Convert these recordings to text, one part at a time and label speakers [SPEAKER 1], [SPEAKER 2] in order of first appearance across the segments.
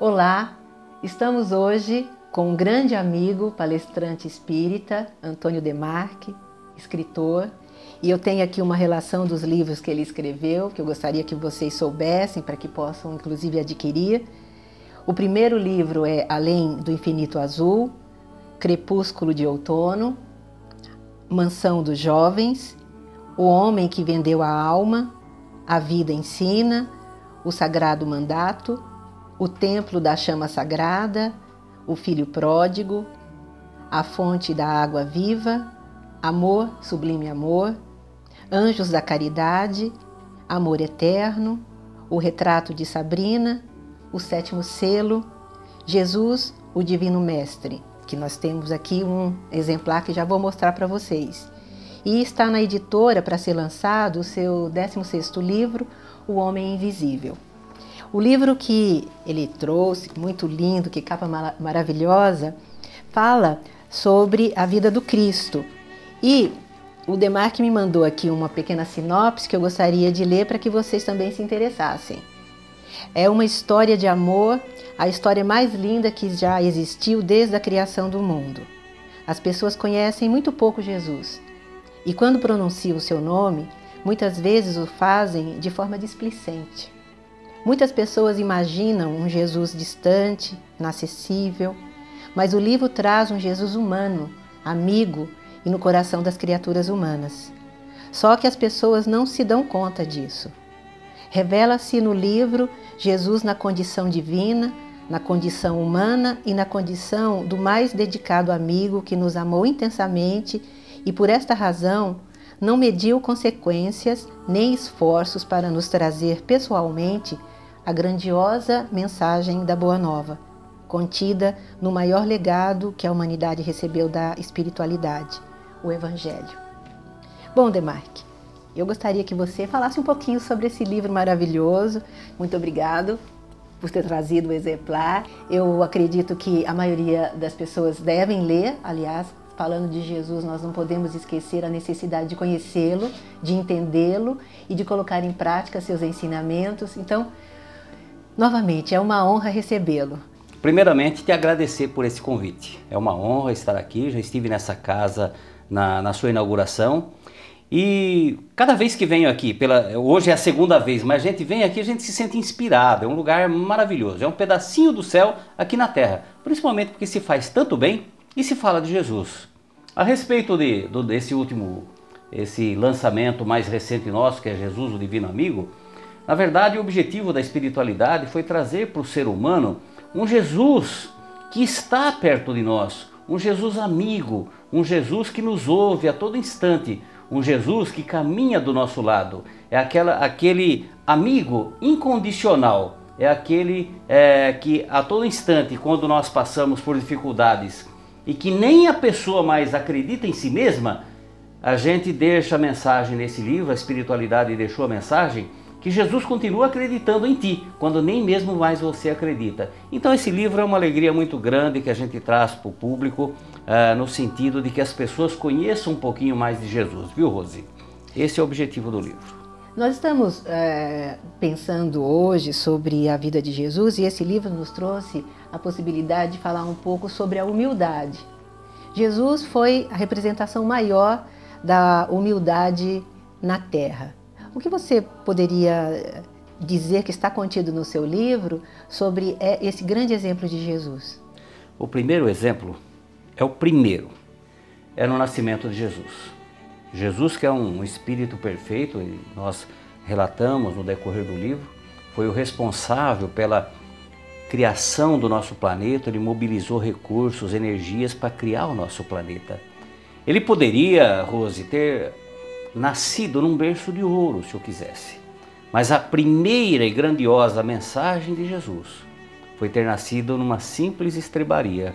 [SPEAKER 1] Olá, estamos hoje com um grande amigo, palestrante espírita, Antônio Demarque, escritor, e eu tenho aqui uma relação dos livros que ele escreveu, que eu gostaria que vocês soubessem, para que possam inclusive adquirir. O primeiro livro é Além do Infinito Azul, Crepúsculo de Outono, Mansão dos Jovens, O Homem que Vendeu a Alma, A Vida Ensina, O Sagrado Mandato, O Templo da Chama Sagrada, O Filho Pródigo, A Fonte da Água Viva, Amor, Sublime Amor, Anjos da Caridade, Amor Eterno, O Retrato de Sabrina, O Sétimo Selo, Jesus, o Divino Mestre, que nós temos aqui um exemplar que já vou mostrar para vocês. E está na editora para ser lançado o seu 16º livro, O Homem Invisível. O livro que ele trouxe, muito lindo, que capa maravilhosa, fala sobre a vida do Cristo. E o Demarque me mandou aqui uma pequena sinopse que eu gostaria de ler para que vocês também se interessassem. É uma história de amor, a história mais linda que já existiu desde a criação do mundo. As pessoas conhecem muito pouco Jesus. E quando pronunciam o seu nome, muitas vezes o fazem de forma displicente. Muitas pessoas imaginam um Jesus distante, inacessível, mas o livro traz um Jesus humano, amigo e no coração das criaturas humanas. Só que as pessoas não se dão conta disso. Revela-se no livro Jesus na condição divina, na condição humana e na condição do mais dedicado amigo que nos amou intensamente e por esta razão não mediu consequências nem esforços para nos trazer pessoalmente a grandiosa mensagem da Boa Nova, contida no maior legado que a humanidade recebeu da espiritualidade, o Evangelho. Bom, Demarque, eu gostaria que você falasse um pouquinho sobre esse livro maravilhoso. Muito obrigado por ter trazido o exemplar. Eu acredito que a maioria das pessoas devem ler, aliás, falando de Jesus, nós não podemos esquecer a necessidade de conhecê-lo, de entendê-lo e de colocar em prática seus ensinamentos. Então, novamente, é uma honra recebê-lo.
[SPEAKER 2] Primeiramente, te agradecer por esse convite. É uma honra estar aqui, já estive nessa casa na sua inauguração. E cada vez que venho aqui, hoje é a segunda vez, mas a gente vem aqui, a gente se sente inspirado, é um lugar maravilhoso, é um pedacinho do céu aqui na terra, principalmente porque se faz tanto bem e se fala de Jesus. A respeito esse lançamento mais recente nosso, que é Jesus, o Divino Amigo, na verdade o objetivo da espiritualidade foi trazer para o ser humano um Jesus que está perto de nós, um Jesus amigo, um Jesus que nos ouve a todo instante, um Jesus que caminha do nosso lado, é aquele amigo incondicional, é aquele que a todo instante, quando nós passamos por dificuldades e que nem a pessoa mais acredita em si mesma, a gente deixa a mensagem nesse livro, a espiritualidade deixou a mensagem, que Jesus continua acreditando em ti, quando nem mesmo mais você acredita. Então esse livro é uma alegria muito grande que a gente traz para o público, no sentido de que as pessoas conheçam um pouquinho mais de Jesus, viu, Rose? Esse é o objetivo do livro.
[SPEAKER 1] Nós estamos pensando hoje sobre a vida de Jesus e esse livro nos trouxe a possibilidade de falar um pouco sobre a humildade. Jesus foi a representação maior da humildade na Terra. O que você poderia dizer que está contido no seu livro sobre esse grande exemplo de Jesus?
[SPEAKER 2] O primeiro exemplo é no nascimento de Jesus. Jesus, que é um espírito perfeito, e nós relatamos no decorrer do livro, foi o responsável pela criação do nosso planeta, ele mobilizou recursos, energias para criar o nosso planeta. Ele poderia, Rose, ter nascido num berço de ouro, se eu quisesse. Mas a primeira e grandiosa mensagem de Jesus foi ter nascido numa simples estrebaria.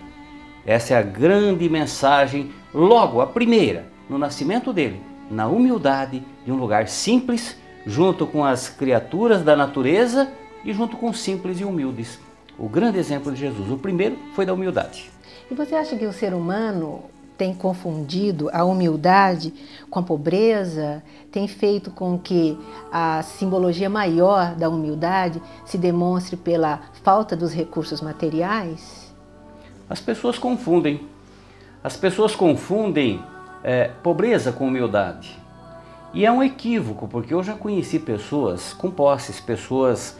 [SPEAKER 2] Essa é a grande mensagem, logo a primeira, no nascimento dele, na humildade de um lugar simples, junto com as criaturas da natureza e junto com os simples e humildes. O grande exemplo de Jesus, o primeiro foi da humildade.
[SPEAKER 1] E você acha que o ser humano tem confundido a humildade com a pobreza, tem feito com que a simbologia maior da humildade se demonstre pela falta dos recursos materiais?
[SPEAKER 2] As pessoas confundem. As pessoas confundem pobreza com humildade. E é um equívoco, porque eu já conheci pessoas com posses, pessoas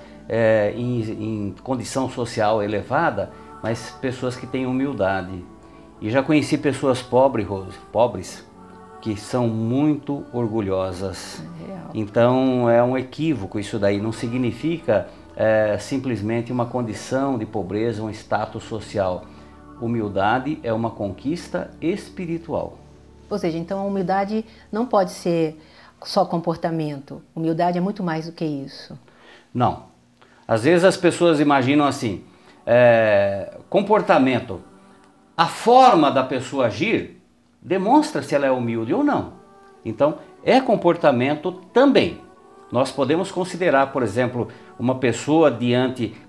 [SPEAKER 2] em condição social elevada, mas pessoas que têm humildade. E já conheci pessoas pobres que são muito orgulhosas. Então é um equívoco isso daí, não significa simplesmente uma condição de pobreza, um status social. Humildade é uma conquista espiritual.
[SPEAKER 1] Ou seja, então a humildade não pode ser só comportamento. Humildade é muito mais do que isso.
[SPEAKER 2] Não. Às vezes as pessoas imaginam assim, comportamento, a forma da pessoa agir demonstra se ela é humilde ou não. Então, é comportamento também. Nós podemos considerar, por exemplo, uma pessoa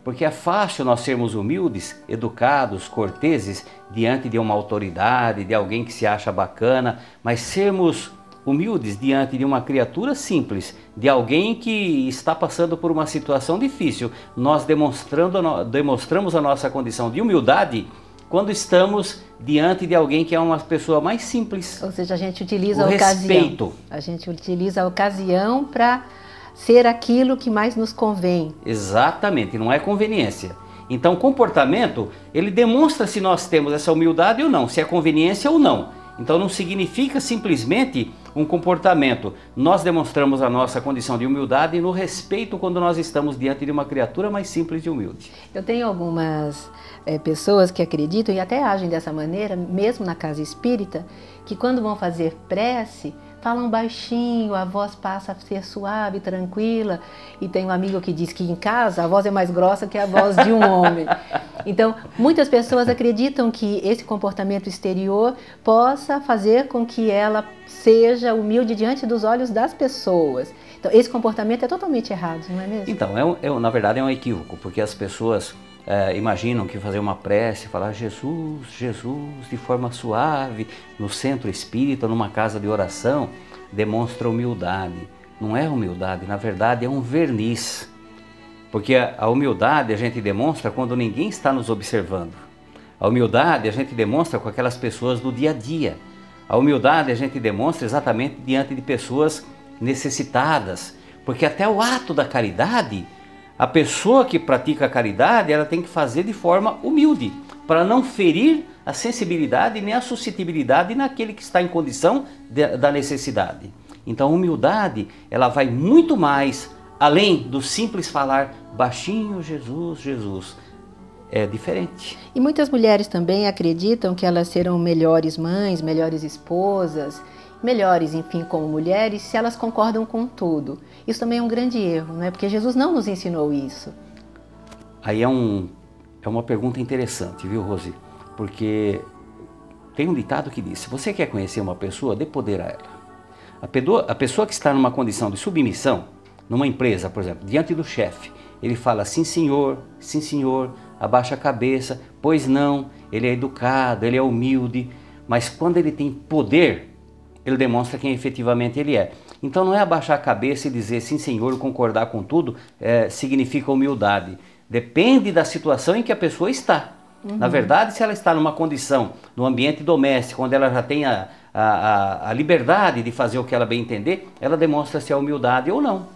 [SPEAKER 2] porque é fácil nós sermos humildes, educados, corteses, diante de uma autoridade, de alguém que se acha bacana, mas sermos humildes diante de uma criatura simples, de alguém que está passando por uma situação difícil, nós demonstramos a nossa condição de humildade quando estamos diante de alguém que é uma pessoa mais simples.
[SPEAKER 1] Ou seja, a gente utiliza
[SPEAKER 2] o
[SPEAKER 1] a ocasião.
[SPEAKER 2] Respeito.
[SPEAKER 1] A gente utiliza a ocasião para ser aquilo que mais nos convém.
[SPEAKER 2] Exatamente, não é conveniência. Então, o comportamento, ele demonstra se nós temos essa humildade ou não, se é conveniência ou não. Então, não significa simplesmente um comportamento. Nós demonstramos a nossa condição de humildade e no respeito quando nós estamos diante de uma criatura mais simples e humilde.
[SPEAKER 1] Eu tenho algumas pessoas que acreditam e até agem dessa maneira, mesmo na casa espírita, que quando vão fazer prece, falam baixinho, a voz passa a ser suave, tranquila. E tem um amigo que diz que em casa a voz é mais grossa que a voz de um homem. Então, muitas pessoas acreditam que esse comportamento exterior possa fazer com que ela seja humilde diante dos olhos das pessoas. Então, esse comportamento é totalmente errado, não é mesmo?
[SPEAKER 2] Então, na verdade é um equívoco, porque as pessoas imaginam que fazer uma prece, falar Jesus, Jesus, de forma suave, no centro espírita, numa casa de oração, demonstra humildade. Não é humildade, na verdade é um verniz. Porque a humildade a gente demonstra quando ninguém está nos observando. A humildade a gente demonstra com aquelas pessoas do dia a dia. A humildade a gente demonstra exatamente diante de pessoas necessitadas. Porque até o ato da caridade, a pessoa que pratica a caridade, ela tem que fazer de forma humilde, para não ferir a sensibilidade nem a suscetibilidade naquele que está em condição da necessidade. Então a humildade, ela vai muito mais além do simples falar baixinho, Jesus, Jesus. É diferente.
[SPEAKER 1] E muitas mulheres também acreditam que elas serão melhores mães, melhores esposas, melhores, enfim, como mulheres, se elas concordam com tudo. Isso também é um grande erro, não é? Porque Jesus não nos ensinou isso.
[SPEAKER 2] Aí é uma pergunta interessante, viu, Rose? Porque tem um ditado que diz, se você quer conhecer uma pessoa, dê poder a ela. A pessoa que está numa condição de submissão, numa empresa, por exemplo, diante do chefe, ele fala sim senhor, abaixa a cabeça, pois não, ele é educado, ele é humilde, mas quando ele tem poder, ele demonstra quem efetivamente ele é. Então não é abaixar a cabeça e dizer sim senhor, concordar com tudo, significa humildade. Depende da situação em que a pessoa está. Na verdade, se ela está numa condição, no ambiente doméstico, onde ela já tem a liberdade de fazer o que ela bem entender, ela demonstra se é humildade ou não.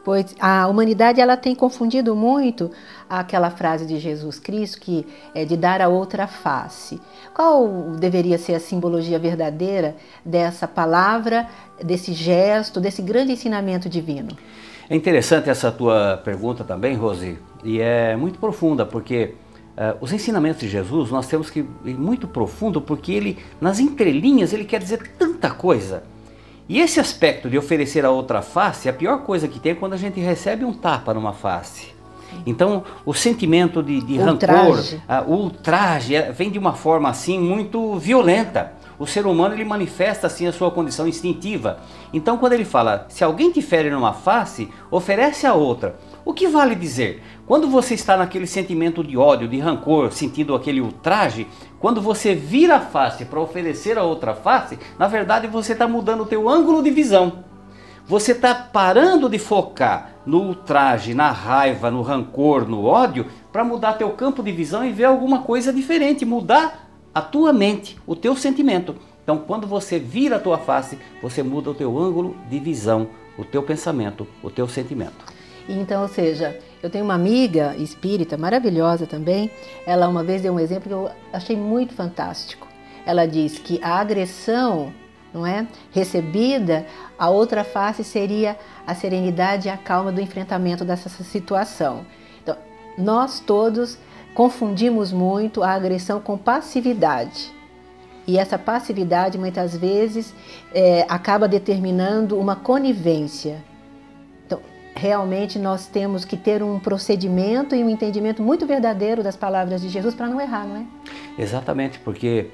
[SPEAKER 1] Pois a humanidade ela tem confundido muito aquela frase de Jesus Cristo que é de dar a outra face. Qual deveria ser a simbologia verdadeira dessa palavra, desse gesto, desse grande ensinamento divino?
[SPEAKER 2] É interessante essa tua pergunta também, Rose, e é muito profunda, porque os ensinamentos de Jesus nós temos que ir muito profundo, porque ele, nas entrelinhas, ele quer dizer tanta coisa. E esse aspecto de oferecer a outra face, a pior coisa que tem é quando a gente recebe um tapa numa face. Então, o sentimento de rancor, o ultraje, vem de uma forma assim muito violenta. O ser humano ele manifesta assim a sua condição instintiva. Então, quando ele fala, se alguém te fere numa face, oferece a outra. O que vale dizer? Quando você está naquele sentimento de ódio, de rancor, sentindo aquele ultraje, quando você vira a face para oferecer a outra face, na verdade você está mudando o teu ângulo de visão. Você está parando de focar no ultraje, na raiva, no rancor, no ódio, para mudar teu campo de visão e ver alguma coisa diferente, mudar a tua mente, o teu sentimento. Então, quando você vira a tua face, você muda o teu ângulo de visão, o teu pensamento, o teu sentimento.
[SPEAKER 1] Então, ou seja, eu tenho uma amiga espírita maravilhosa também, ela uma vez deu um exemplo que eu achei muito fantástico. Ela diz que a agressão, não é, recebida, a outra face seria a serenidade e a calma do enfrentamento dessa situação. Então, nós todos confundimos muito a agressão com passividade. E essa passividade, muitas vezes, acaba determinando uma conivência. Então, realmente, nós temos que ter um procedimento e um entendimento muito verdadeiro das palavras de Jesus para não errar, não é?
[SPEAKER 2] Exatamente, porque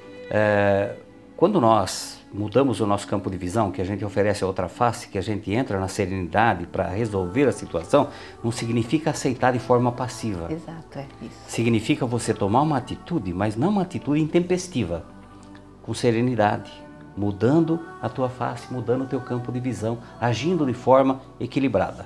[SPEAKER 2] quando nós mudamos o nosso campo de visão, que a gente oferece a outra face, que a gente entra na serenidade para resolver a situação, não significa aceitar de forma passiva.
[SPEAKER 1] Exato, é isso.
[SPEAKER 2] Significa você tomar uma atitude, mas não uma atitude intempestiva, com serenidade, mudando a tua face, mudando o teu campo de visão, agindo de forma equilibrada.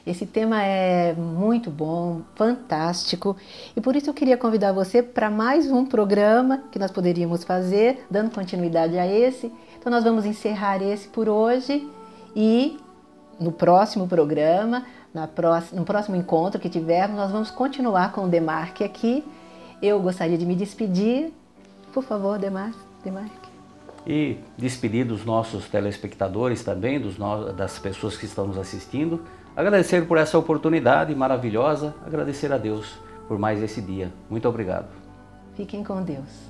[SPEAKER 1] Esse tema é muito bom, fantástico, e por isso eu queria convidar você para mais um programa que nós poderíamos fazer, dando continuidade a esse. Então nós vamos encerrar esse por hoje e no próximo programa, no próximo encontro que tivermos, nós vamos continuar com o Demarque aqui. Eu gostaria de me despedir. Por favor, Demarque.
[SPEAKER 2] E despedir dos nossos telespectadores também, das pessoas que estão nos assistindo. Agradecer por essa oportunidade maravilhosa, agradecer a Deus por mais esse dia. Muito obrigado.
[SPEAKER 1] Fiquem com Deus.